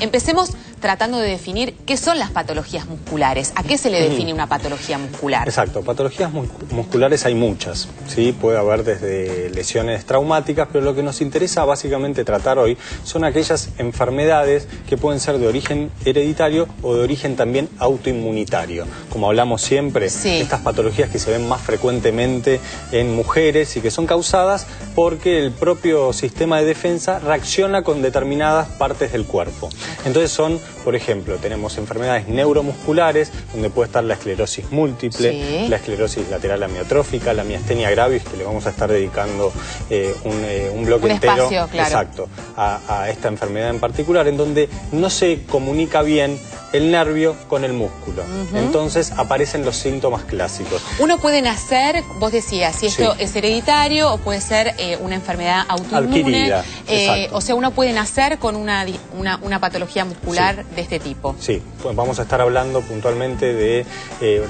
Empecemos tratando de definir qué son las patologías musculares. ¿A qué se le define una patología muscular? Exacto, patologías musculares hay muchas, ¿sí? Puede haber desde lesiones traumáticas, pero lo que nos interesa básicamente tratar hoy son aquellas enfermedades que pueden ser de origen hereditario o de origen también autoinmunitario. Como hablamos siempre, estas patologías que se ven más frecuentemente en mujeres y que son causadas porque el propio sistema de defensa reacciona con determinadas partes del cuerpo. Entonces son, por ejemplo, tenemos enfermedades neuromusculares, donde puede estar la esclerosis múltiple, la esclerosis lateral amiotrófica, la miastenia gravis, que le vamos a estar dedicando un bloque entero exacto, a esta enfermedad en particular, en donde no se comunica bien el nervio con el músculo. Entonces aparecen los síntomas clásicos. Uno puede nacer, vos decías, si esto es hereditario o puede ser una enfermedad autoinmune. Adquirida, o sea, uno puede nacer con una patología muscular de este tipo. Sí, pues vamos a estar hablando puntualmente de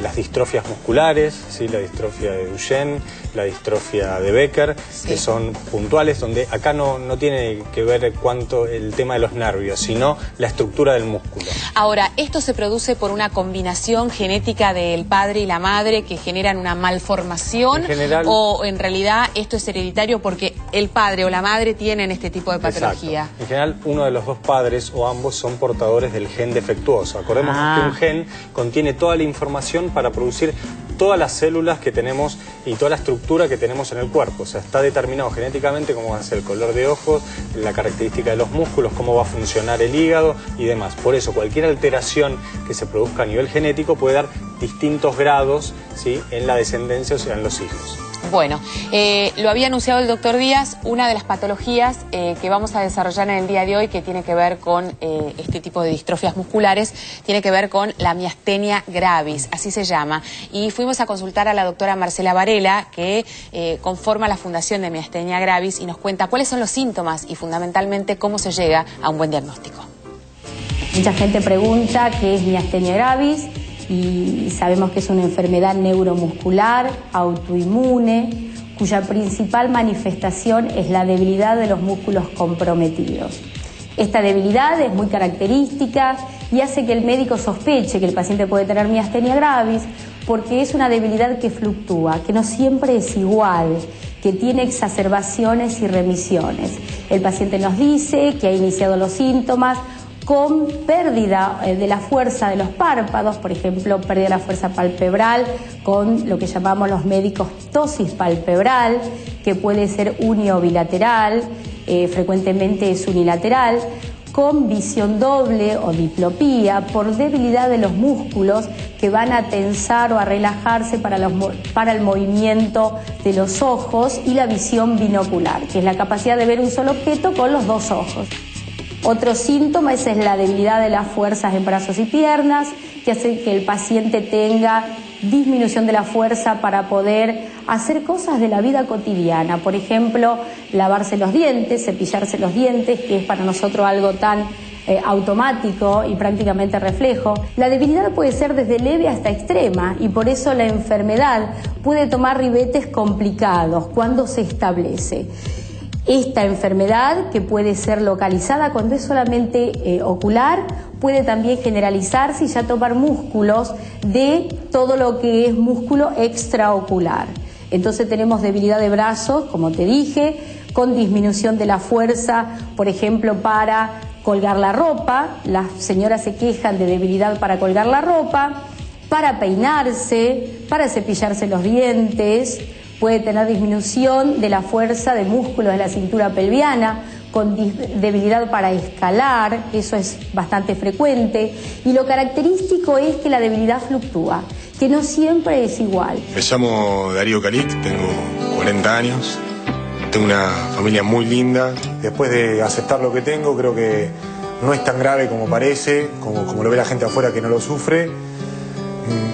las distrofias musculares, ¿sí? La distrofia de Duchenne, la distrofia de Becker, que son puntuales, donde acá no tiene que ver cuánto el tema de los nervios, sino la estructura del músculo. Ahora, ¿esto se produce por una combinación genética del padre y la madre que generan una malformación? ¿O en realidad esto es hereditario porque el padre o la madre tienen este tipo de patología? Exacto. En general, uno de los dos padres o ambos son portadores del gen defectuoso. Acordemos que un gen contiene toda la información para producir todas las células que tenemos y toda la estructura que tenemos en el cuerpo. O sea, está determinado genéticamente cómo va a ser el color de ojos, la característica de los músculos, cómo va a funcionar el hígado y demás. Por eso, cualquier alteración que se produzca a nivel genético puede dar distintos grados, ¿sí? En la descendencia, o sea, en los hijos. Bueno, lo había anunciado el doctor Díaz, una de las patologías que vamos a desarrollar en el día de hoy, que tiene que ver con este tipo de distrofias musculares, tiene que ver con la miastenia gravis, así se llama. Y fuimos a consultar a la doctora Marcela Varela, que conforma la Fundación de Miastenia Gravis, y nos cuenta cuáles son los síntomas y fundamentalmente cómo se llega a un buen diagnóstico. Mucha gente pregunta qué es miastenia gravis, y sabemos que es una enfermedad neuromuscular, autoinmune, cuya principal manifestación es la debilidad de los músculos comprometidos. Esta debilidad es muy característica y hace que el médico sospeche que el paciente puede tener miastenia gravis, porque es una debilidad que fluctúa, que no siempre es igual, que tiene exacerbaciones y remisiones. El paciente nos dice que ha iniciado los síntomas con pérdida de la fuerza de los párpados, por ejemplo, pérdida de la fuerza palpebral, con lo que llamamos los médicos ptosis palpebral, que puede ser uni o bilateral, frecuentemente es unilateral, con visión doble o diplopía, por debilidad de los músculos que van a tensar o a relajarse para el movimiento de los ojos, y la visión binocular, que es la capacidad de ver un solo objeto con los dos ojos. Otro síntoma es la debilidad de las fuerzas en brazos y piernas, que hace que el paciente tenga disminución de la fuerza para poder hacer cosas de la vida cotidiana. Por ejemplo, lavarse los dientes, cepillarse los dientes, que es para nosotros algo tan automático y prácticamente reflejo. La debilidad puede ser desde leve hasta extrema, y por eso la enfermedad puede tomar ribetes complicados cuando se establece. Esta enfermedad, que puede ser localizada cuando es solamente ocular, puede también generalizarse y ya tomar músculos de todo lo que es músculo extraocular. Entonces tenemos debilidad de brazos, como te dije, con disminución de la fuerza, por ejemplo, para colgar la ropa. Las señoras se quejan de debilidad para colgar la ropa, para peinarse, para cepillarse los dientes. Puede tener disminución de la fuerza de músculos de la cintura pelviana, con debilidad para escalar, eso es bastante frecuente. Y lo característico es que la debilidad fluctúa, que no siempre es igual. Me llamo Darío Calic, tengo 40 años, tengo una familia muy linda. Después de aceptar lo que tengo, creo que no es tan grave como parece, como lo ve la gente afuera que no lo sufre.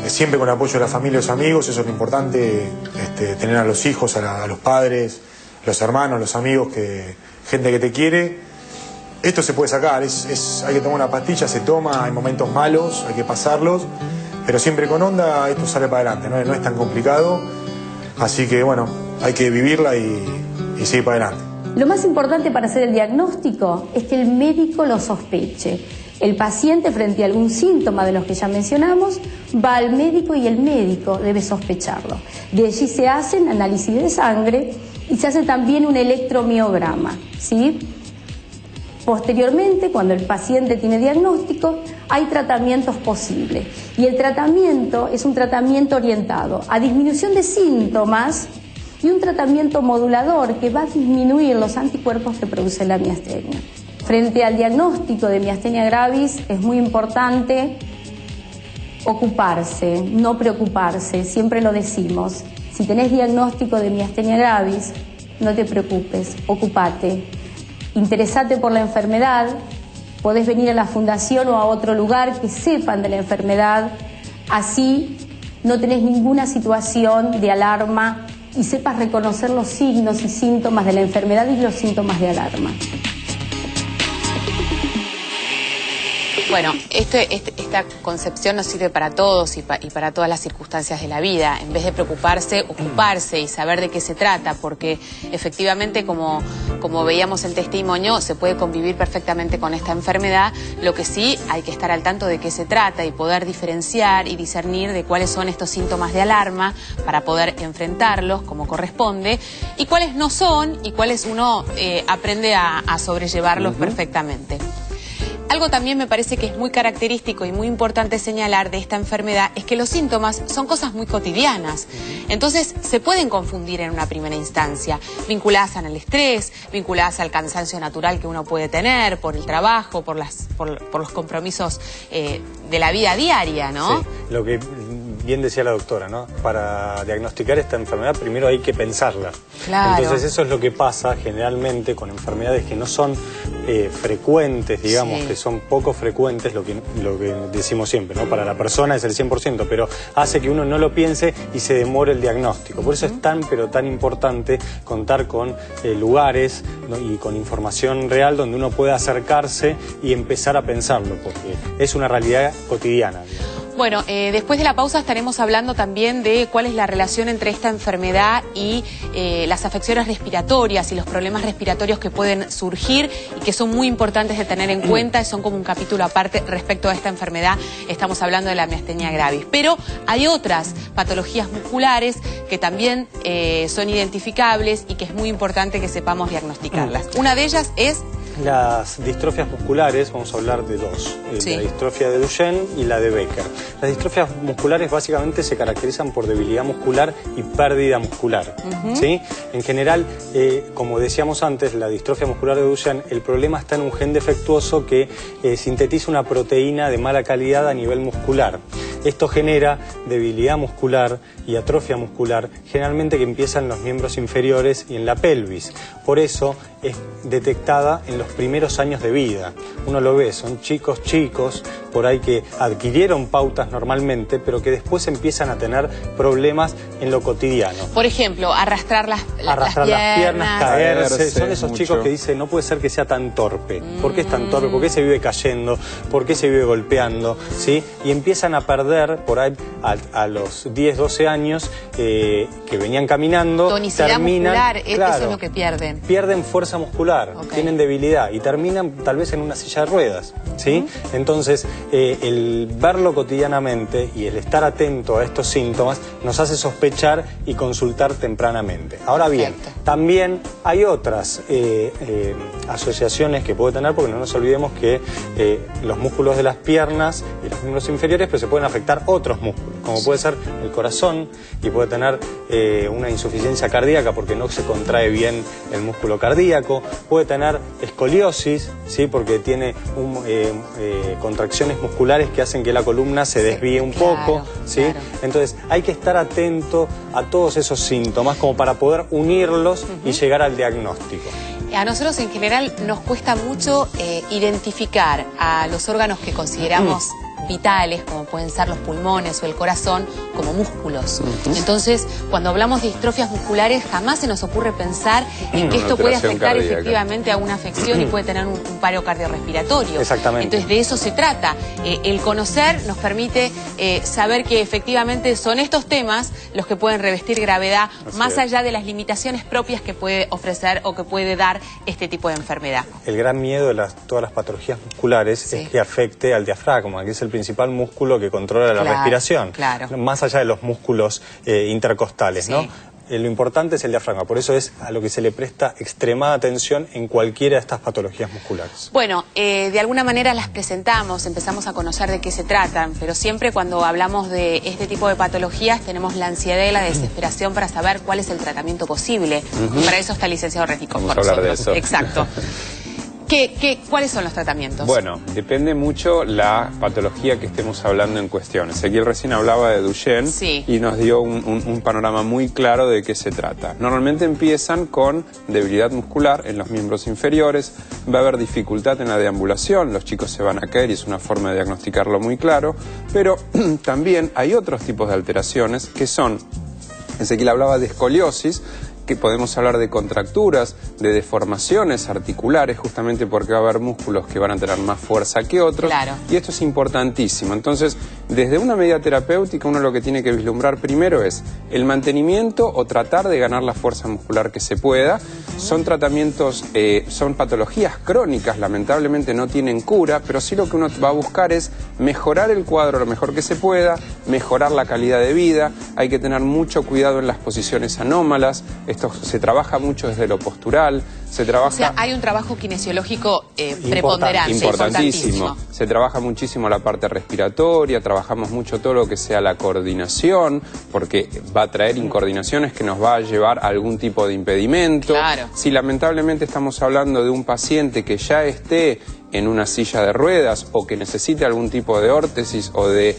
Siempre con el apoyo de la familia y los amigos, eso es lo importante, tener a los hijos, a los padres, los hermanos, los amigos, gente que te quiere. Esto se puede sacar, hay que tomar una pastilla, se toma, hay momentos malos, hay que pasarlos, pero siempre con onda esto sale para adelante, no es tan complicado, así que bueno, hay que vivirla y seguir para adelante. Lo más importante para hacer el diagnóstico es que el médico lo sospeche. El paciente, frente a algún síntoma de los que ya mencionamos, va al médico y el médico debe sospecharlo. De allí se hacen análisis de sangre y se hace también un electromiograma, ¿sí? Posteriormente, cuando el paciente tiene diagnóstico, hay tratamientos posibles. Y el tratamiento es un tratamiento orientado a disminución de síntomas y un tratamiento modulador que va a disminuir los anticuerpos que produce la miastenia. Frente al diagnóstico de miastenia gravis es muy importante ocuparse, no preocuparse, siempre lo decimos. Si tenés diagnóstico de miastenia gravis, no te preocupes, ocupate. Interesate por la enfermedad, podés venir a la fundación o a otro lugar que sepan de la enfermedad, así no tenés ninguna situación de alarma y sepas reconocer los signos y síntomas de la enfermedad y los síntomas de alarma. Bueno, esta concepción nos sirve para todos y para todas las circunstancias de la vida. En vez de preocuparse, ocuparse y saber de qué se trata, porque efectivamente, como veíamos el testimonio, se puede convivir perfectamente con esta enfermedad. Lo que sí, hay que estar al tanto de qué se trata y poder diferenciar y discernir de cuáles son estos síntomas de alarma para poder enfrentarlos como corresponde y cuáles no son y cuáles uno aprende a sobrellevarlos perfectamente. Algo también me parece que es muy característico y muy importante señalar de esta enfermedad es que los síntomas son cosas muy cotidianas. Entonces se pueden confundir en una primera instancia, vinculadas al estrés, vinculadas al cansancio natural que uno puede tener por el trabajo, por los compromisos de la vida diaria, ¿no? Sí, lo que bien decía la doctora, ¿no? Para diagnosticar esta enfermedad primero hay que pensarla. Claro. Entonces eso es lo que pasa generalmente con enfermedades que no son frecuentes, digamos, sí, que son poco frecuentes, lo que decimos siempre, ¿no? Para la persona es el 100%, pero hace que uno no lo piense y se demore el diagnóstico. Por eso es tan, pero tan importante contar con lugares, ¿no? Y con información real donde uno pueda acercarse y empezar a pensarlo, porque es una realidad cotidiana. Bueno, después de la pausa estaremos hablando también de cuál es la relación entre esta enfermedad y las afecciones respiratorias y los problemas respiratorios que pueden surgir y que son muy importantes de tener en cuenta. Son como un capítulo aparte respecto a esta enfermedad. Estamos hablando de la miastenia gravis. Pero hay otras patologías musculares que también son identificables y que es muy importante que sepamos diagnosticarlas. Una de ellas es las distrofias musculares. Vamos a hablar de dos, sí, la distrofia de Duchenne y la de Becker. Las distrofias musculares básicamente se caracterizan por debilidad muscular y pérdida muscular, ¿sí? En general, como decíamos antes, la distrofia muscular de Duchenne, el problema está en un gen defectuoso que sintetiza una proteína de mala calidad a nivel muscular. Esto genera debilidad muscular y atrofia muscular, generalmente que empieza en los miembros inferiores y en la pelvis. Por eso es detectada en los primeros años de vida. Uno lo ve, son chicos por ahí que adquirieron pautas normalmente, pero que después empiezan a tener problemas en lo cotidiano. Por ejemplo, arrastrar las piernas, caerse. Son esos chicos que dicen, no puede ser que sea tan torpe. ¿Por qué es tan torpe? ¿Por qué se vive cayendo? ¿Por qué se vive golpeando? ¿Sí? Y empiezan a perder, por ahí, a los 10, 12 años, que venían caminando, tonicidad muscular, claro, eso es lo que pierden. Pierden fuerza muscular, tienen debilidad y terminan tal vez en una silla de ruedas, ¿sí? Entonces, el verlo cotidianamente y el estar atento a estos síntomas nos hace sospechar y consultar tempranamente. Ahora bien, también hay otras asociaciones que puede tener, porque no nos olvidemos que los músculos de las piernas y los miembros inferiores pues se pueden afectar otros músculos, como puede ser el corazón, y puede tener una insuficiencia cardíaca porque no se contrae bien el músculo cardíaco, puede tener escoliosis, ¿sí? Porque tiene contracciones musculares que hacen que la columna se desvíe un poco, ¿sí? Claro. Entonces hay que estar atento a todos esos síntomas como para poder unirlos y llegar al diagnóstico. A nosotros en general nos cuesta mucho identificar a los órganos que consideramos vitales, como pueden ser los pulmones o el corazón, como músculos. Entonces, cuando hablamos de distrofias musculares, jamás se nos ocurre pensar en que esto puede afectar efectivamente a una afección y puede tener un paro cardiorrespiratorio. Exactamente. Entonces, de eso se trata. El conocer nos permite saber que efectivamente son estos temas los que pueden revestir gravedad más allá de las limitaciones propias que puede ofrecer o que puede dar este tipo de enfermedad. El gran miedo de todas las patologías musculares es que afecte al diafragma, que es el principal músculo que controla la respiración, más allá de los músculos intercostales, ¿no? Lo importante es el diafragma, por eso es a lo que se le presta extremada atención en cualquiera de estas patologías musculares. Bueno, de alguna manera las presentamos, empezamos a conocer de qué se tratan, pero siempre cuando hablamos de este tipo de patologías tenemos la ansiedad y la desesperación para saber cuál es el tratamiento posible. Y para eso está el licenciado Resnicón con nosotros. Vamos a hablar de eso. Exacto. ¿Cuáles son los tratamientos? Bueno, depende mucho la patología que estemos hablando en cuestión. Ezequiel recién hablaba de Duchenne y nos dio un panorama muy claro de qué se trata. Normalmente empiezan con debilidad muscular en los miembros inferiores, va a haber dificultad en la deambulación, los chicos se van a caer y es una forma de diagnosticarlo muy claro, pero también hay otros tipos de alteraciones que son, Ezequiel hablaba de escoliosis, que podemos hablar de contracturas, de deformaciones articulares, justamente porque va a haber músculos que van a tener más fuerza que otros, y esto es importantísimo. Entonces, desde una medida terapéutica, uno lo que tiene que vislumbrar primero es el mantenimiento o tratar de ganar la fuerza muscular que se pueda. Son tratamientos, son patologías crónicas, lamentablemente no tienen cura, pero sí lo que uno va a buscar es mejorar el cuadro lo mejor que se pueda, mejorar la calidad de vida, hay que tener mucho cuidado en las posiciones anómalas. Esto se trabaja mucho desde lo postural, se trabaja... O sea, hay un trabajo kinesiológico preponderante, importantísimo. Se trabaja muchísimo la parte respiratoria, trabajamos mucho todo lo que sea la coordinación, porque va a traer incoordinaciones que nos va a llevar a algún tipo de impedimento. Si lamentablemente estamos hablando de un paciente que ya esté en una silla de ruedas o que necesite algún tipo de órtesis o de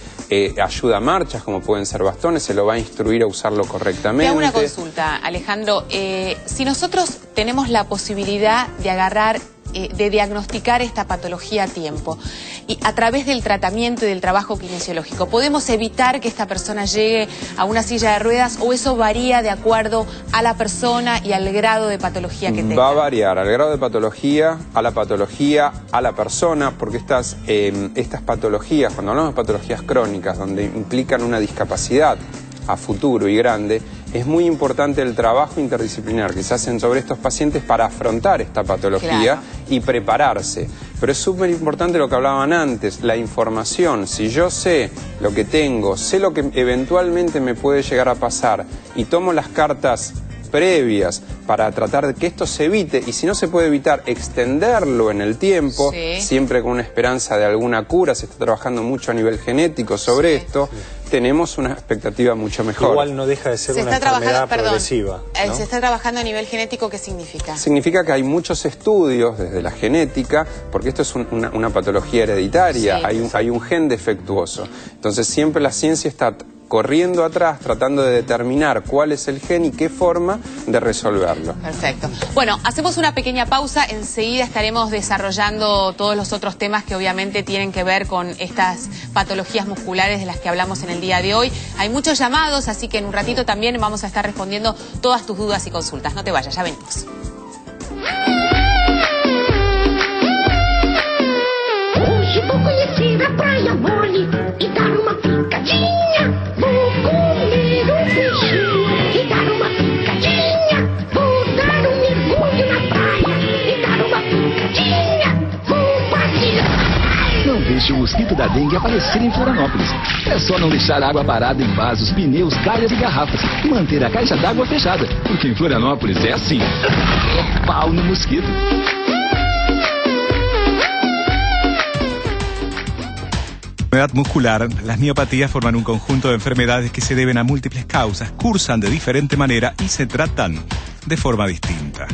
ayuda a marchas, como pueden ser bastones, se lo va a instruir a usarlo correctamente. Te hago una consulta, Alejandro. Si nosotros tenemos la posibilidad de agarrar, de diagnosticar esta patología a tiempo y a través del tratamiento y del trabajo kinesiológico, ¿podemos evitar que esta persona llegue a una silla de ruedas o eso varía de acuerdo a la persona y al grado de patología que tenga? Va a variar al grado de patología, a la persona, porque estas patologías, cuando hablamos de patologías crónicas, donde implican una discapacidad a futuro y grande, es muy importante el trabajo interdisciplinar que se hacen sobre estos pacientes para afrontar esta patología y prepararse. Pero es súper importante lo que hablaban antes, la información. Si yo sé lo que tengo, sé lo que eventualmente me puede llegar a pasar y tomo las cartas previas para tratar de que esto se evite, y si no se puede evitar, extenderlo en el tiempo, siempre con una esperanza de alguna cura. Se está trabajando mucho a nivel genético sobre esto. Tenemos una expectativa mucho mejor. Igual no deja de ser una enfermedad progresiva, ¿no? Se está trabajando a nivel genético, ¿qué significa? Significa que hay muchos estudios desde la genética, porque esto es una patología hereditaria, hay un gen defectuoso. Entonces siempre la ciencia está corriendo atrás, tratando de determinar cuál es el gen y qué forma de resolverlo. Perfecto. Bueno, hacemos una pequeña pausa, enseguida estaremos desarrollando todos los otros temas que obviamente tienen que ver con estas patologías musculares de las que hablamos en el día de hoy. Hay muchos llamados, así que en un ratito también vamos a estar respondiendo todas tus dudas y consultas. No te vayas, ya venimos. Hoje vou conhecer a praia mole e dar uma picadinha. Vou comer peixinho e dar uma picadinha. Vou dar mergulho na praia e dar uma picadinha. Vou passear. Não deixe o mosquito da dengue aparecer em Florianópolis. É só não deixar água parada em vasos, pneus, calhas e garrafas e manter a caixa d'água fechada, porque em Florianópolis é assim. É pau no mosquito. Enfermedad muscular, las miopatías forman un conjunto de enfermedades que se deben a múltiples causas, cursan de diferente manera y se tratan de forma distinta.